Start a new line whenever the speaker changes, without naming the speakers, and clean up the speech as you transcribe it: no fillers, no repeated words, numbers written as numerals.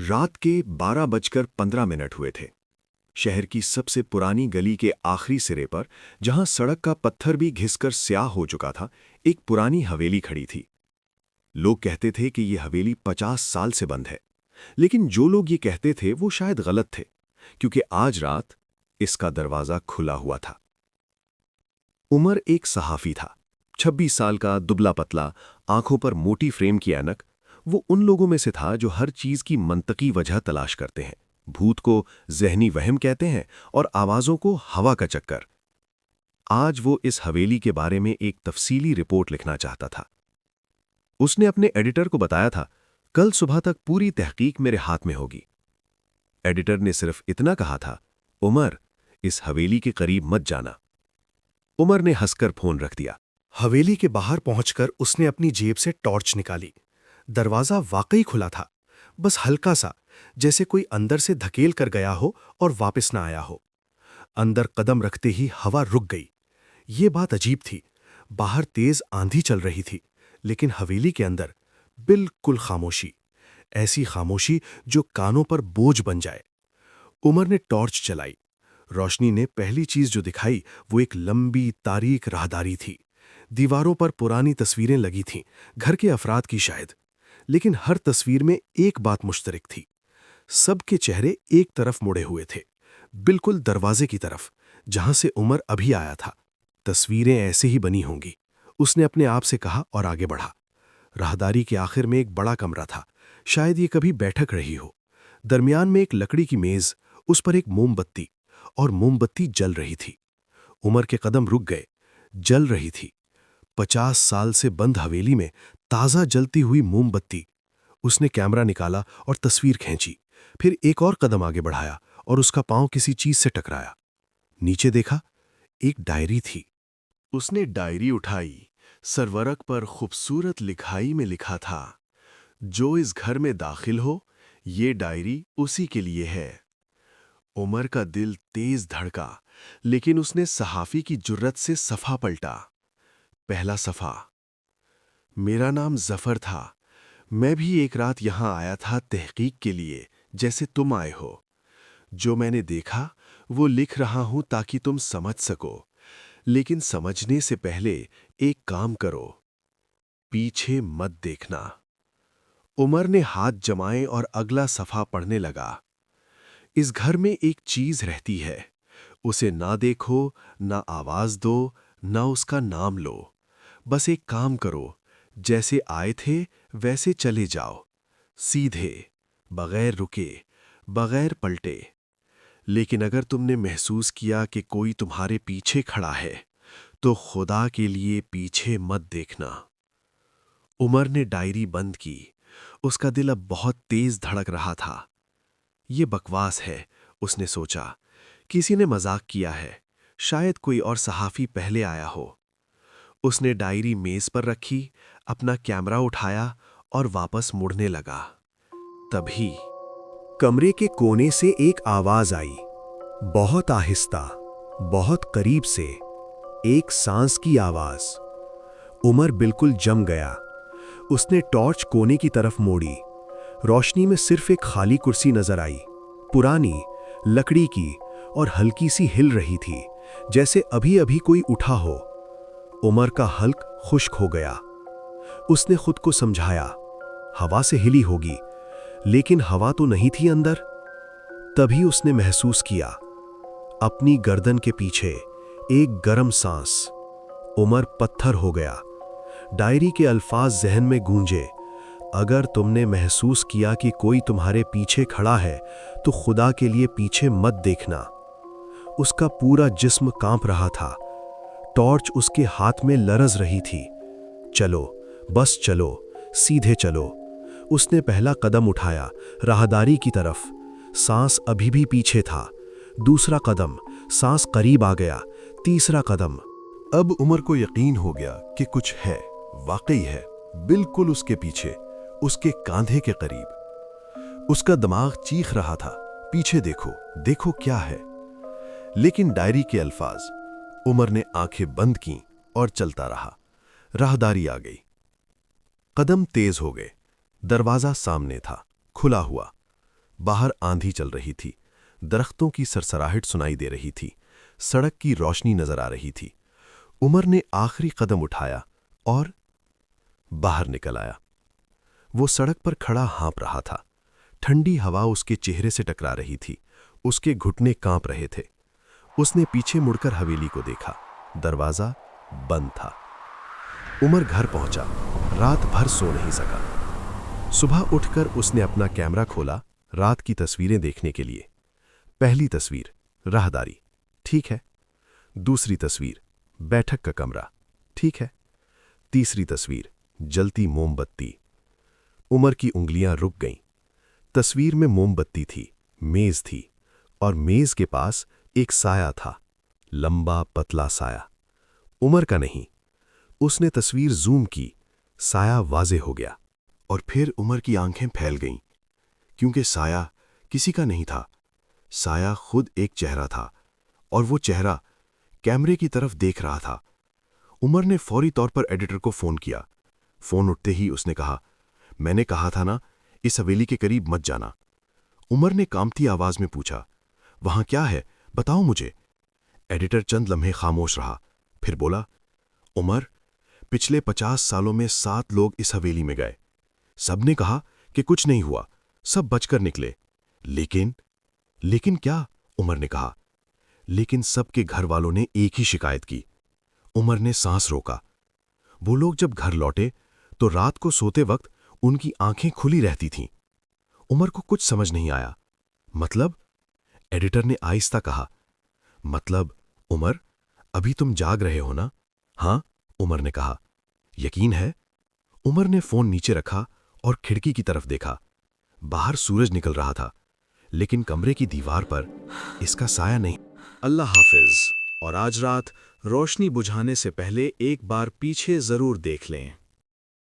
रात के 12:15 हुए थे। शहर की सबसे पुरानी गली के आखिरी सिरे पर, जहां सड़क का पत्थर भी घिसकर स्याह हो चुका था, एक पुरानी हवेली खड़ी थी। लोग कहते थे कि यह हवेली 50 साल से बंद है, लेकिन जो लोग ये कहते थे वो शायद गलत थे, क्योंकि आज रात इसका दरवाजा खुला हुआ था। उमर एक सहाफी था, 26 साल का, दुबला पतला, आंखों पर मोटी फ्रेम की ऐनक। वो उन लोगों में से था जो हर चीज की मंतकी वजह तलाश करते हैं। भूत को ज़हनी वहम कहते हैं और आवाजों को हवा का चक्कर। आज वो इस हवेली के बारे में एक तफसीली रिपोर्ट लिखना चाहता था। उसने अपने एडिटर को बताया था, कल सुबह तक पूरी तहकीक मेरे हाथ में होगी। एडिटर ने सिर्फ इतना कहा था, उमर, इस हवेली के करीब मत जाना। उमर ने हंसकर फोन रख दिया।
हवेली के बाहर पहुंचकर उसने अपनी जेब से टॉर्च निकाली। दरवाजा वाकई खुला था, बस हल्का सा, जैसे कोई अंदर से धकेल कर गया हो और वापस ना आया हो। अंदर कदम रखते ही हवा रुक गई। ये बात अजीब थी। बाहर तेज आंधी चल रही थी, लेकिन हवेली के अंदर बिल्कुल खामोशी। ऐसी खामोशी जो कानों पर बोझ बन जाए। उमर ने टॉर्च चलाई। रोशनी ने पहली चीज जो दिखाई वो एक लंबी तारीक राहदारी थी। दीवारों पर पुरानी तस्वीरें लगी थीं, घर के अफराद की शायद। लेकिन हर तस्वीर में एक बात मुश्तरक थी। सबके चेहरे एक तरफ मुड़े हुए थे, बिल्कुल दरवाजे की तरफ, जहां से उमर अभी आया था। तस्वीरें ऐसे ही बनी होंगी, उसने अपने आप से कहा और आगे बढ़ा। राहदारी के आखिर में एक बड़ा कमरा था, शायद ये कभी बैठक रही हो। दरमियान में एक लकड़ी की मेज, उस पर एक मोमबत्ती, और मोमबत्ती जल रही थी। उमर के कदम रुक गए। जल रही थी। 50 साल से बंद हवेली में ताज़ा जलती हुई मोमबत्ती। उसने कैमरा निकाला और तस्वीर खींची, फिर एक और कदम आगे बढ़ाया और उसका पांव किसी चीज से टकराया। नीचे देखा, एक डायरी थी। उसने डायरी उठाई। सरवरक पर खूबसूरत लिखाई में लिखा था, जो इस घर में दाखिल हो, ये डायरी उसी के लिए है। उमर का दिल तेज धड़का, लेकिन उसने सहाफी की जुर्रत से सफ़ा पलटा। पहला सफ़ा। मेरा नाम जफर था। मैं भी एक रात यहां आया था तहकीक के लिए, जैसे तुम आए हो। जो मैंने देखा वो लिख रहा हूं ताकि तुम समझ सको। लेकिन समझने से पहले एक काम करो, पीछे मत देखना। उमर ने हाथ जमाए और अगला सफ़ा पढ़ने लगा। इस घर में एक चीज रहती है, उसे ना देखो, ना आवाज दो, ना उसका नाम लो। बस एक काम करो, जैसे आए थे वैसे चले जाओ, सीधे, बगैर रुके, बगैर पलटे। लेकिन अगर तुमने महसूस किया कि कोई तुम्हारे पीछे खड़ा है, तो खुदा के लिए पीछे मत देखना। उमर ने डायरी बंद की। उसका दिल अब बहुत तेज धड़क रहा था। ये बकवास है, उसने सोचा। किसी ने मजाक किया है, शायद कोई और सहाफी पहले आया हो। उसने डायरी मेज पर रखी, अपना कैमरा उठाया और वापस मुड़ने लगा। तभी कमरे के कोने से एक आवाज आई, बहुत आहिस्ता, बहुत करीब से, एक सांस की आवाज। उमर बिल्कुल जम गया। उसने टॉर्च कोने की तरफ मोड़ी। रोशनी में सिर्फ एक खाली कुर्सी नजर आई, पुरानी, लकड़ी की, और हल्की सी हिल रही थी, जैसे अभी अभी कोई उठा हो। उमर का हल्क खुश्क हो गया। उसने खुद को समझाया, हवा से हिली होगी, लेकिन हवा तो नहीं थी अंदर। तभी उसने महसूस किया, अपनी गर्दन के पीछे एक गरम सांस। उमर पत्थर हो गया। डायरी के अल्फाज जहन में गूंजे, अगर तुमने महसूस किया कि कोई तुम्हारे पीछे खड़ा है, तो खुदा के लिए पीछे मत देखना। उसका पूरा जिस्म कांप रहा था। टॉर्च उसके हाथ में लरज रही थी। चलो, बस चलो, सीधे चलो। उसने पहला कदम उठाया, राहदारी की तरफ। सांस अभी भी पीछे था। दूसरा कदम, सांस करीब आ गया। तीसरा कदम। अब उमर को यकीन हो गया कि कुछ है, वाकई है, बिल्कुल उसके पीछे, उसके कांधे के करीब। उसका दिमाग चीख रहा था, पीछे देखो, देखो क्या है। लेकिन डायरी के अल्फाज। उमर ने आंखें बंद की और चलता रहा। राहदारी आ गई। कदम तेज हो गए। दरवाजा सामने था, खुला हुआ। बाहर आंधी चल रही थी, दरख्तों की सरसराहट सुनाई दे रही थी, सड़क की रोशनी नजर आ रही थी। उमर ने आखिरी कदम उठाया और बाहर निकल आया। वो सड़क पर खड़ा हाँप रहा था। ठंडी हवा उसके चेहरे से टकरा रही थी, उसके घुटने कांप रहे थे। उसने पीछे मुड़कर हवेली को देखा। दरवाजा बंद था। उमर घर पहुंचा, रात भर सो नहीं सका। सुबह उठकर उसने अपना कैमरा खोला रात की तस्वीरें देखने के लिए। पहली तस्वीर राहदारी, ठीक है। दूसरी तस्वीर बैठक का कमरा, ठीक है। तीसरी तस्वीर जलती मोमबत्ती। उमर की उंगलियां रुक गईं। तस्वीर में मोमबत्ती थी, मेज थी, और मेज के पास एक साया था, लंबा पतला साया। उमर का नहीं। उसने तस्वीर जूम की, साया वाज़े हो गया।
और फिर उमर की आंखें फैल गईं, क्योंकि साया किसी का नहीं था। साया खुद एक चेहरा था, और वो चेहरा कैमरे की तरफ देख रहा था। उमर ने फौरी तौर पर एडिटर को फ़ोन किया। फ़ोन उठते ही उसने कहा, मैंने कहा था ना, इस हवेली के करीब मत जाना। उमर ने कांपती आवाज़ में पूछा, वहाँ क्या है, बताओ मुझे। एडिटर चंद लम्हे खामोश रहा, फिर बोला, उमर, पिछले 50 सालों में 7 लोग इस हवेली में गए। सबने कहा कि कुछ नहीं हुआ, सब बचकर निकले। लेकिन क्या? उमर ने कहा। लेकिन सबके घर वालों ने एक ही शिकायत की। उमर ने सांस रोका। वो लोग जब घर लौटे तो रात को सोते वक्त उनकी आंखें खुली रहती थीं। उमर को कुछ समझ नहीं आया। मतलब? एडिटर ने आहिस्ता कहा, मतलब उमर, अभी तुम जाग रहे हो ना? हाँ, उमर ने कहा। यकीन है? उमर ने फोन नीचे रखा और खिड़की की तरफ देखा। बाहर सूरज निकल रहा था, लेकिन कमरे की दीवार पर इसका साया नहीं।
अल्लाह हाफिज। और आज रात रोशनी बुझाने से पहले एक बार पीछे जरूर देख लें।